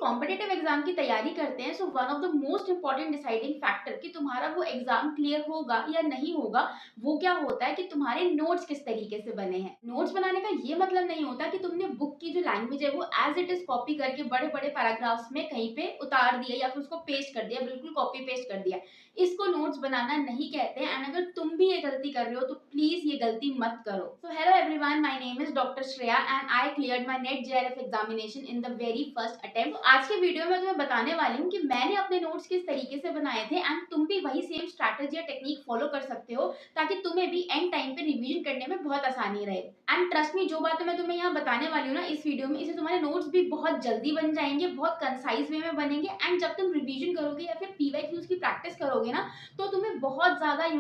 Competitive exam की तैयारी करते हैं, so one of the most important deciding factor कि तुम्हारा वो एग्जाम क्लियर होगा या नहीं होगा, वो क्या होता है कि तुम्हारे नोट्स किस तरीके से बने हैं। नोट्स बनाने का ये मतलब नहीं होता कि तुमने बुक की जो लैंग्वेज है वो एज इट इज कॉपी करके बड़े बड़े पैराग्राफ्स में कहीं पे उतार दिया या फिर उसको पेस्ट कर दिया, बिल्कुल कॉपी पेस्ट कर दिया। इसको नोट्स बनाना नहीं कहते हैं। एंड अगर तुम भी ये गलती कर रहे हो तो प्लीज ये गलती मत करो। So hello everyone, my name is doctor Shreya and I cleared my net JRF examination in the very first attempt. आज के वीडियो में तुम्हें बताने वाली हूँ कि मैंने अपने नोट्स किस तरीके से बनाए थे एंड तुम भी वही सेम स्ट्रैटेजी या टेक्निक फॉलो कर सकते हो ताकि तुम्हें भी एंड टाइम पे रिवीजन करने में बहुत आसानी रहे। एंड ट्रस्ट मी, जो बातें मैं तुम्हें यहाँ बताने वाली हूँ ना इस वीडियो में, इससे तुम्हारे नोट्स भी बहुत जल्दी बन जाएंगे, बहुत कंसाइज वे में बनेंगे। एंड जब तुम रिवीजन करोगे या फिर पीवाईक्यूज की प्रैक्टिस करोगे ना, तो तुम्हें बहुत ज्यादा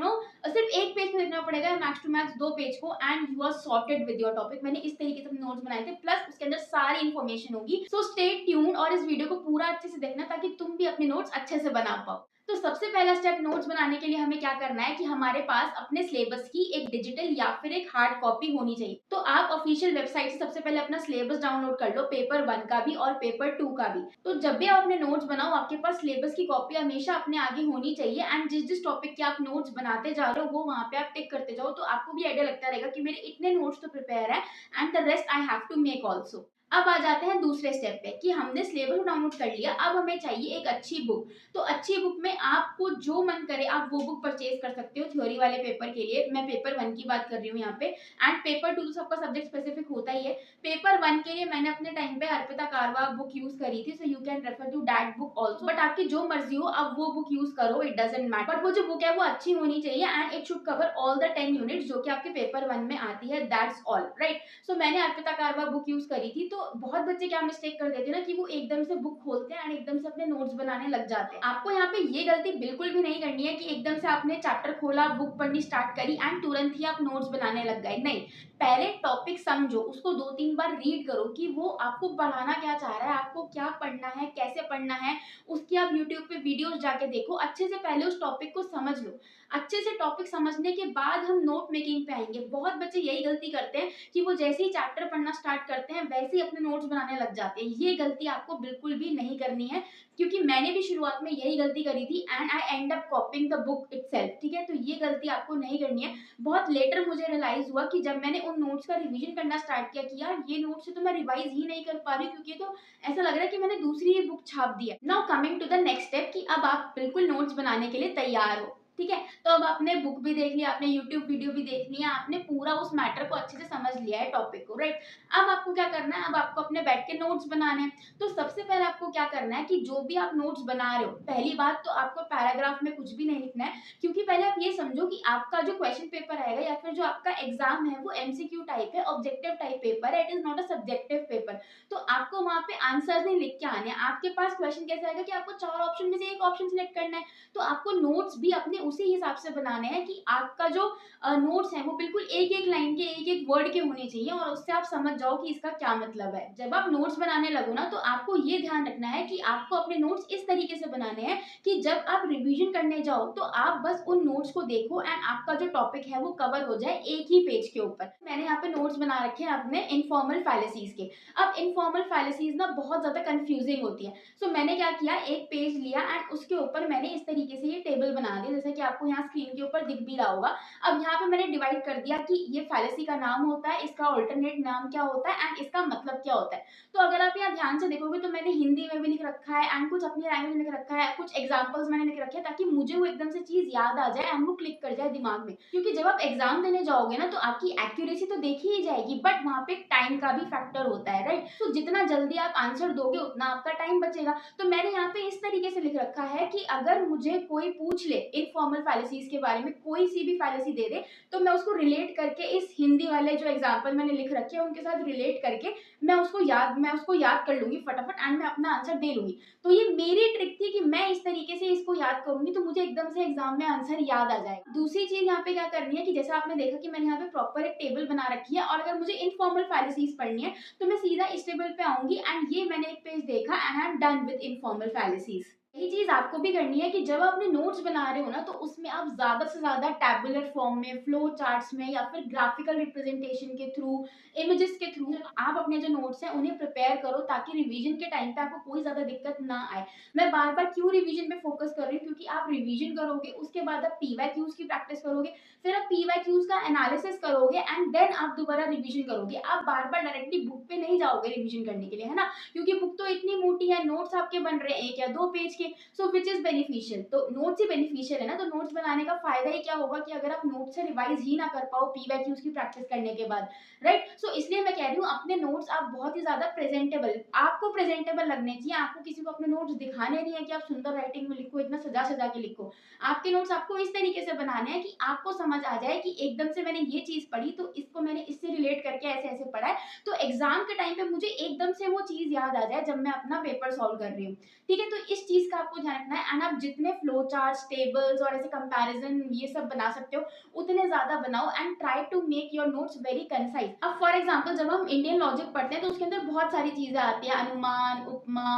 सिर्फ एक पेज में लिखना पड़ेगा, मैक्स टू मैक्स 2 पेज को, and you are sorted with your topic. मैंने इस तरीके से नोट्स बनाए थे, प्लस उसके अंदर सारी इन्फॉर्मेशन होगी। सो स्टे ट्यून और इस वीडियो को पूरा अच्छे से देखना ताकि तुम भी अपने नोट्स अच्छे से बना पाओ। तो सबसे पहला स्टेप नोट्स बनाने के लिए हमें क्या करना है कि हमारे पास अपने सिलेबस की एक डिजिटल या फिर एक हार्ड कॉपी होनी चाहिए। तो आप ऑफिशियल वेबसाइट से सबसे पहले अपना सिलेबस डाउनलोड कर लो, पेपर 1 का भी और पेपर 2 का भी। तो जब भी आप अपने नोट्स बनाओ, आपके पास सिलेबस की कॉपी हमेशा अपने आगे होनी चाहिए। एंड जिस जिस टॉपिक के आप नोट्स बनाते जा रहे हो वो वहां पे आप टिक करते जाओ, तो आपको भी आइडिया लगता रहेगा कि मेरे इतने नोट्स तो प्रिपेयर है and the rest I have to make also. अब आ जाते हैं दूसरे स्टेप पे कि हमने सिलेबस डाउनलोड कर लिया, अब हमें चाहिए एक अच्छी बुक। तो अच्छी बुक में आपको जो मन करे आप वो बुक परचेज कर सकते हो। थ्योरी वाले पेपर के लिए मैं पेपर 1 की बात कर रही हूँ यहाँ पे, एंड पेपर 2 तो सबका सब्जेक्ट स्पेसिफिक होता ही है। पेपर 1 के लिए मैंने अपने टाइम पे अर्पिता कारवा बुक यूज करी थी, so you can refer to that book also. But आपकी जो मर्जी हो आप वो बुक यूज करो, इट डजेंट मैटर। बट वो जो बुक है वो अच्छी होनी चाहिए and it should cover all the 10 units जो कि आपके पेपर 1 में आती है, दैट्स ऑल राइट। सो मैंने अर्पिता कारवा बुक यूज करी थी। तो बहुत बच्चे क्या मिस्टेक कर देते हैं ना कि वो एकदम से बुक खोलते हैं एंड एकदम से अपने नोट्स बनाने लग जाते हैं। आपको यहाँ पे ये गलती बिल्कुल भी नहीं करनी है कि एकदम से आपने चैप्टर खोला, बुक पढ़नी स्टार्ट करी एंड तुरंत ही आप नोट्स बनाने लग गए। नहीं, पहले टॉपिक समझो, उसको 2-3 बार रीड करो कि वो आपको पढ़ाना क्या चाह रहा है, आपको क्या पढ़ना है, कैसे पढ़ना है। उसकी आप यूट्यूब पे वीडियोस जाके देखो, अच्छे से पहले उस टॉपिक को समझ लो। अच्छे से टॉपिक समझने के बाद हम नोट मेकिंग पे आएंगे। बहुत बच्चे यही गलती करते हैं कि वो जैसे ही चैप्टर पढ़ना स्टार्ट करते हैं वैसे ही अपने नोट्स बनाने लग जाते हैं। ये गलती आपको बिल्कुल भी नहीं करनी है, क्योंकि मैंने भी शुरुआत में यही गलती करी थी and I and up copying the book itself. ठीक है, तो ये गलती आपको नहीं करनी है। बहुत लेटर मुझे रियलाइज हुआ कि जब मैंने उन नोट्स का रिवीजन करना स्टार्ट किया कि यार ये नोट्स से तो मैं रिवाइज ही नहीं कर पा रही, क्योंकि तो ऐसा लग रहा है कि मैंने दूसरी ही बुक छाप दी है। Now coming to the next step कि अब आप बिल्कुल नोट्स बनाने के लिए तैयार हो। ठीक है, तो अब आपने बुक भी देख लिया, आपने यूट्यूब वीडियो भी देख लिया, आपने पूरा उस मैटर को अच्छे से समझ लिया है, टॉपिक को, राइट। अब आपको क्या करना है, अब आपको अपने बैठ के नोट्स बनाने हैं। तो सबसे पहले आपको क्या करना है कि जो भी आप नोट्स बना रहे हो, पहली बात तो आपको पैराग्राफ में कुछ भी नहीं लिखना है, क्योंकि पहले आप ये समझो कि आपका जो क्वेश्चन पेपर आएगा या फिर जो आपका एग्जाम है वो एमसीक्यू टाइप है, ऑब्जेक्टिव टाइप पेपर है, it is not a subjective paper. तो आपको वहां पे आंसर नहीं लिख के आने हैं। आपके पास क्वेश्चन कैसे आएगा कि आपको 4 ऑप्शन में से एक ऑप्शन सिलेक्ट करना है। तो आपको नोट्स भी अपने उसी हिसाब से बनाने हैं कि आपका जो नोट्स है वो बिल्कुल एक एक लाइन के, एक एक वर्ड के होने चाहिए और उससे आप समझ जाओ कि इसका क्या मतलब है। जब आप नोट्स बनाने लगो ना, तो आपको ये ध्यान रखना है कि आपको अपने नोट्स इस तरीके से बनाने हैं कि जब आप रिवीजन करने जाओ तो आप बस उन नोट्स को देखो एंड आपका जो टॉपिक है वो कवर हो जाए एक ही पेज के ऊपर। मैंने यहाँ पे नोट्स बना रखे हैं अपने इनफॉर्मल फैलेसीज के। अब इनफॉर्मल फैलेसीज ना बहुत ज्यादा कंफ्यूजिंग होती है। सो मैंने क्या किया, एक पेज लिया एंड उसके ऊपर मैंने इस तरीके से ये टेबल बना दिया, जैसे कि आपको यहाँ स्क्रीन के ऊपर दिख भी रहा होगा। अब यहाँ पे मैंने डिवाइड कर दिया कि ये फैलेसी का नाम होता है, इसका ऑल्टरनेट नाम क्या होता है एंड इसका मतलब क्या होता है। तो अगर आप यहाँ ध्यान से देखोगे तो मैंने हिंदी में भी लिख रखा है एंड कुछ अपनी लैंग्वेज में लिख रखा है, कुछ एग्जाम्पल्स मैंने लिख रखे हैं ताकि मुझे वो एकदम से चीज याद आ जाए एंड वो क्लिक कर जाए दिमाग में। क्योंकि जब आप एग्जाम देने जाओगे ना तो आपकी एक्यूरेसी तो देखी ही जाएगी, बट वहाँ पे टाइम का भी फैक्टर होता है, राइट। तो जितना जल्दी आप आंसर दोगे उतना आपका टाइम बचेगा। तो मैंने यहाँ पे इस तरीके से लिख रखा है कि अगर मुझे कोई पूछ ले इनफॉर्मल फैलेसीज के बारे में, कोई सी भी फैलेसी दे दे, तो मैं उसको रिलेट करके इस हिंदी वाले जो एग्जाम्पल मैंने लिख रखे हैं उनके साथ रिलेट करके मैं उसको याद कर लूंगी फटाफट एंड मैं अपना आंसर दे लूंगी। तो ये मेरी ट्रिक थी कि मैं इस तरीके से इसको याद करूंगी तो मुझे एकदम से एग्जाम में आंसर याद आ जाएगा। दूसरी चीज यहाँ पे क्या करनी है कि जैसा आपने देखा कि मैंने यहाँ पे प्रॉपर एक टेबल बना रखी है और अगर मुझे इनफॉर्मल फैलेसीज पढ़नी है तो मैं सीधा इस टेबल पे आऊंगी एंड ये मैंने एक पेज देखा and I am done with informal फैलेसीज। यही चीज़ आपको भी करनी है कि जब आप अपने नोट्स बना रहे हो ना, तो उसमें आप ज़्यादा से ज़्यादा टैबुलर फॉर्म में, फ्लो चार्ट्स में या फिर ग्राफिकल रिप्रेजेंटेशन के थ्रू, इमेजेस के थ्रू आप अपने जो नोट्स हैं उन्हें प्रिपेयर करो, ताकि रिवीजन के टाइम पे आपको कोई ज़्यादा दिक्कत ना आए। मैं बार-बार क्यों रिवीजन पे फोकस कर रही हूँ, क्योंकि आप रिवीजन करोगे, उसके बाद आप पीवाईक्यूज़ की प्रैक्टिस करोगे, फिर आप पीवाईक्यूज़ का एनालिसिस करोगे एंड देन आप दोबारा रिवीजन करोगे। आप बार-बार डायरेक्टली बुक पे नहीं जाओगे रिवीजन करने के लिए, है ना? क्योंकि बुक तो इतनी मोटी है, नोट्स आपके बन रहे हैं 1 या 2 पेज के, सो विच इज बेनिफिशियल। तो नोट्स ही बेनिफिशियल है ना, तो नोट्स बनाने का फायदा ही क्या होगा कि अगर आप नोट्स से रिवाइज ही ना कर पाओ पीवाईक्यूज की प्रैक्टिस करने के बाद, राइट? सो इसलिए मैं कह रही हूँ अपने नोट्स आप बहुत ही ज्यादा प्रेजेंटेबल, आपको प्रेजेंटेबल लगने चाहिए। आपको किसी को अपने नोट्स दिखाने नहीं है कि आप सुंदर राइटिंग में लिखो, इतना सजा सजा के लिखो। आपके नोट्स आपको इस तरीके से बनाने हैं कि आपको समझ आ जाए कि एकदम से मैंने ये चीज पढ़ी तो इसको मैंने इससे रिलेट करके ऐसे ऐसे पढ़ा है, तो एग्जाम के टाइम पे मुझे एकदम से वो चीज याद आ जाए जब मैं अपना पेपर सॉल्व कर रही हूँ। ठीक है, तो इस चीज का आपको ध्यान रखना है। एंड आप जितने फ्लो चार्ट्स, टेबल्स और ऐसे कंपैरिजन ये सब बना सकते हो उतने ज्यादा बनाओ and try to make your notes very concise. अब फॉर एग्जांपल जब हम इंडियन लॉजिक पढ़ते हैं तो उसके अंदर बहुत सारी चीजें आती है, अनुमान, उपमा,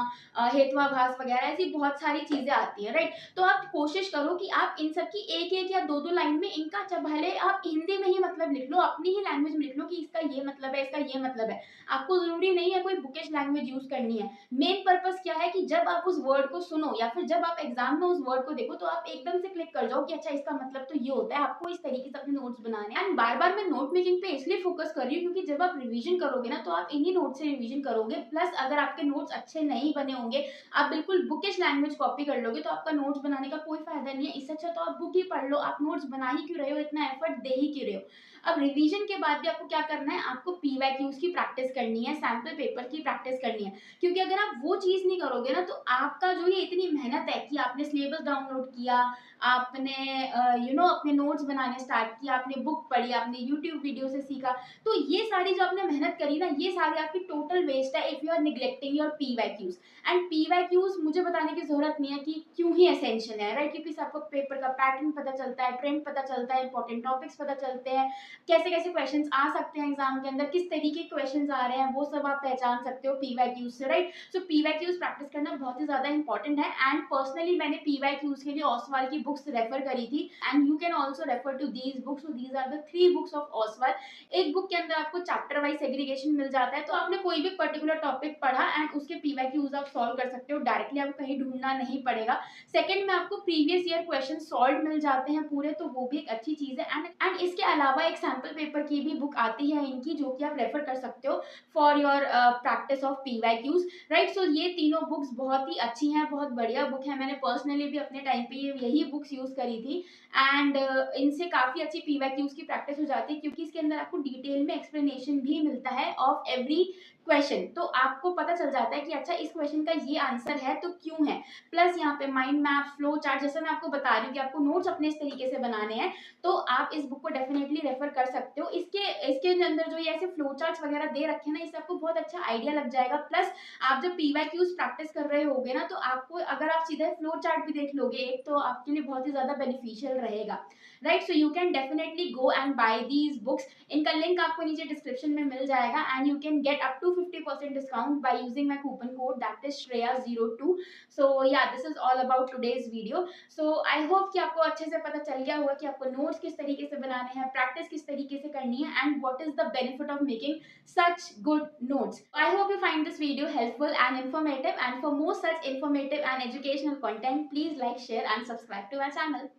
हेत्वाभास वगैरह, ऐसी बहुत सारी चीजें आती है, राइट? तो आप कोशिश करो कि आप इन सब की एक एक या दो दो लाइन में इनका भले आप हिंदी में ही मतलब लिख लो, अपनी ही लैंग्वेज में लिख लो कि इसका ये मतलब है, इसका ये मतलब है। आपको जरूरी नहीं है कोई बुकिश लैंग्वेज यूज करनी है। मेन पर्पस क्या है कि जब आप उस वर्ड को सुनो या फिर जब आप एग्जाम में उस वर्ड को देखो तो आप एकदम से क्लिक कर जाओ कि अच्छा इसका मतलब तो ये होता है। आपको इस तरीके से अपने नोट्स बनाने हैं। एंड बार बार मैं नोट मेकिंग पे इसलिए फोकस कर रही हूँ क्योंकि जब आप रिवीजन करोगे ना तो आप इन्हीं नोट से रिवीजन करोगे। प्लस अगर आपके नोट्स अच्छे नहीं बने होंगे, आप बिल्कुल बुकिश लैंग्वेज कॉपी कर लोगे, तो आपका नोट्स बनाने का कोई फायदा नहीं है। इससे अच्छा तो आप बुक ही पढ़ लो। आप नोट्स बना ही क्यों रहे हो, इतना एफर्ट दे ही क्यों रहे हो? अब रिवीजन के बाद भी आपको क्या करना है, आपको पीवाईक्यूज की प्रैक्टिस करनी है, सैम्पल पेपर की प्रैक्टिस करनी है। क्योंकि अगर आप वो चीज नहीं करोगे ना तो आपका जो ये इतनी मेहनत है कि आपने सिलेबस डाउनलोड किया, आपने अपने नोट्स बनाने स्टार्ट किया, आपने बुक पढ़ी, आपने यूट्यूब वीडियो से सीखा, तो ये सारी जो आपने मेहनत करी ना, ये सारी आपकी टोटल वेस्ट है if you are neglecting your PYQs. And PYQs मुझे बताने की जरूरत नहीं है कि क्यों ही एसेंशियल है, राइट? क्योंकि आपको पेपर का पैटर्न पता चलता है, ट्रेंड पता चलता है, इंपॉर्टेंट टॉपिक्स पता चलते हैं, कैसे कैसे क्वेश्चंस आ सकते हैं एग्जाम के अंदर, किस तरीके के क्वेश्चंस आ रहे हैं, वो सब आप पहचान सकते हो पीवाईक्यूज से, राइट? सो पीवाईक्यूज प्रैक्टिस करना बहुत ही ज्यादा इंपॉर्टेंट है। एंड पर्सनली मैंने पीवाईक्यूज के लिए ओसवाल की बुक्स रेफर करी थी and you can also refer to these books. So these are the 3 books of Oswaal. एक बुक के अंदर आपको चैप्टर वाइज सेग्रीगेशन मिल जाता है, तो आपने कोई भी पर्टिकुलर टॉपिक पढ़ा एंड उसके पीवाईक्यूज आप सॉल्व कर सकते हो डायरेक्टली, आपको कहीं ढूंढना नहीं पड़ेगा। सेकंड में आपको प्रीवियस ईयर क्वेश्चन सॉल्व मिल जाते हैं पूरे, तो वो भी एक अच्छी चीज है। एंड इसके अलावा एक सैम्पल पेपर की भी बुक आती है इनकी, जो कि आप रेफर कर सकते हो for your practice of PYQs, right? So ये तीनों बुक्स बहुत ही अच्छी हैं, बहुत बढ़िया बुक है। मैंने पर्सनली भी अपने टाइम पे यही बुक्स यूज करी थी एंड इनसे काफी अच्छी पीवाईक्यूज की प्रैक्टिस हो जाती है, क्योंकि इसके अंदर आपको डिटेल में एक्सप्लेनेशन भी मिलता है ऑफ एवरी क्वेश्चन। तो आपको पता चल जाता है कि अच्छा इस क्वेश्चन का ये आंसर है तो क्यों है। प्लस यहाँ पे माइंड मैप, फ्लो चार्ट, जैसे मैं आपको बता रही हूँ कि आपको नोट्स अपने इस तरीके से बनाने हैं, तो आप इस बुक को डेफिनेटली रेफर कर सकते हो। इसके अंदर जो ये ऐसे फ्लो चार्ट्स वगैरह दे रखे हैं ना, इससे आपको बहुत अच्छा आइडिया लग जाएगा। प्लस आप जब पीवाईक्यूज प्रैक्टिस कर रहे होगे ना, तो आपको अगर आप सीधे फ्लो चार्ट भी देख लोगे एक, तो आपके लिए बहुत ही ज्यादा बेनिफिशियल रहेगा, right? So you can definitely go and buy these books. इनका लिंक आपको नीचे डिस्क्रिप्शन में मिल जाएगा and you can get up to 50% discount by using my coupon code, that is Shreya02। So yeah this is all about today's video. So I hope कि आपको अच्छे से पता चल गया होगा कि आपको नोट्स किस तरीके से बनाने हैं, प्रैक्टिस किस तरीके से करनी है and what is the benefit of making such good notes. I hope you find this video helpful and informative, and for more such informative and educational content, please like, share and subscribe to our channel.